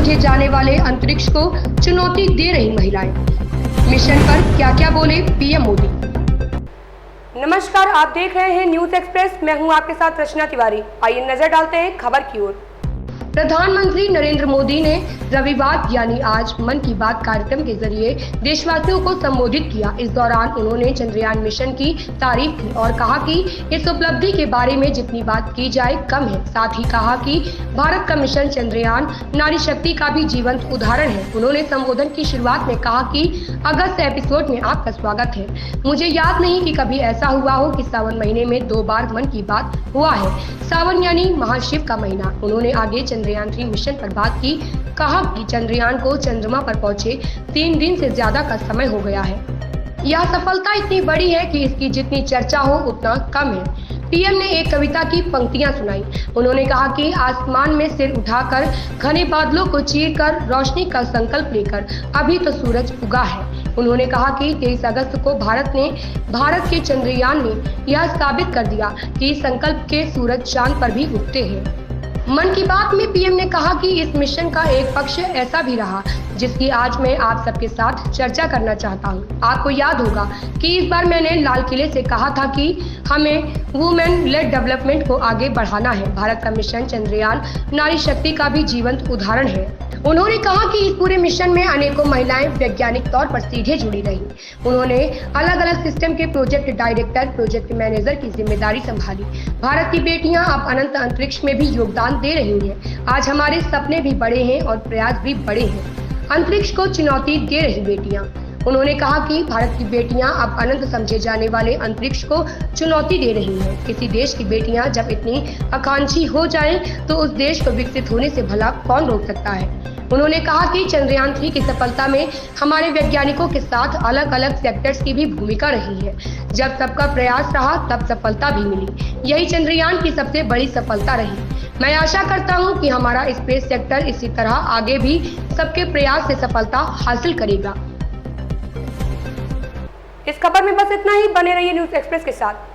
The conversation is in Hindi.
समझे जाने वाले अंतरिक्ष को चुनौती दे रही महिलाएं। मिशन पर क्या क्या बोले पीएम मोदी। नमस्कार, आप देख रहे हैं न्यूज एक्सप्रेस। मैं हूं आपके साथ रचना तिवारी। आइए नजर डालते हैं खबर की ओर। प्रधानमंत्री नरेंद्र मोदी ने रविवार यानी आज मन की बात कार्यक्रम के जरिए देशवासियों को संबोधित किया। इस दौरान उन्होंने चंद्रयान मिशन की तारीफ की और कहा कि इस उपलब्धि के बारे में जितनी बात की जाए कम है। साथ ही कहा कि भारत का मिशन चंद्रयान नारी शक्ति का भी जीवंत उदाहरण है। उन्होंने संबोधन की शुरुआत में कहा कि अगस्त एपिसोड में आपका स्वागत है। मुझे याद नहीं कि कभी ऐसा हुआ हो कि सावन महीने में 2 बार मन की बात हुआ है। सावन यानी महाशिव का महीना। उन्होंने आगे चंद्रयान 3 मिशन पर बात की। कहा कि चंद्रयान को चंद्रमा पर पहुंचे 3 दिन से ज्यादा का समय हो गया है। यह सफलता इतनी बड़ी है कि इसकी जितनी चर्चा हो उतना कम है। पीएम ने एक कविता की पंक्तियां सुनाई। उन्होंने कहा कि आसमान में सिर उठाकर घने बादलों को चीरकर रोशनी का संकल्प लेकर अभी तो सूरज उगा है। उन्होंने कहा कि 23 अगस्त को भारत के चंद्रयान ने यह साबित कर दिया कि संकल्प के सूरज चांद पर भी उगते हैं। मन की बात में पीएम ने कहा कि इस मिशन का एक पक्ष ऐसा भी रहा जिसकी आज मैं आप सबके साथ चर्चा करना चाहता हूं। आपको याद होगा कि इस बार मैंने लाल किले से कहा था कि हमें वुमेन लेड डेवलपमेंट को आगे बढ़ाना है। भारत का मिशन चंद्रयान नारी शक्ति का भी जीवंत उदाहरण है। उन्होंने कहा कि इस पूरे मिशन में अनेकों महिलाएं वैज्ञानिक तौर पर सीधे जुड़ी रही। उन्होंने अलग अलग सिस्टम के प्रोजेक्ट डायरेक्टर, प्रोजेक्ट मैनेजर की जिम्मेदारी संभाली। भारत की बेटियां अब अनंत अंतरिक्ष में भी योगदान दे रही हैं। आज हमारे सपने भी बड़े हैं और प्रयास भी बड़े हैं। अंतरिक्ष को चुनौती दे रही बेटियां। उन्होंने कहा कि भारत की बेटियां अब अनंत समझे जाने वाले अंतरिक्ष को चुनौती दे रही हैं। किसी देश की बेटियां जब इतनी आकांक्षी हो जाएं, तो उस देश को विकसित होने से भला कौन रोक सकता है। उन्होंने कहा कि चंद्रयान 3 की सफलता में हमारे वैज्ञानिकों के साथ अलग अलग सेक्टर्स की भी भूमिका रही है। जब सबका प्रयास रहा तब सफलता भी मिली। यही चंद्रयान की सबसे बड़ी सफलता रही। मैं आशा करता हूं कि हमारा स्पेस सेक्टर इसी तरह आगे भी सबके प्रयास से सफलता हासिल करेगा। इस खबर में बस इतना ही। बने रहिए न्यूज एक्सप्रेस के साथ।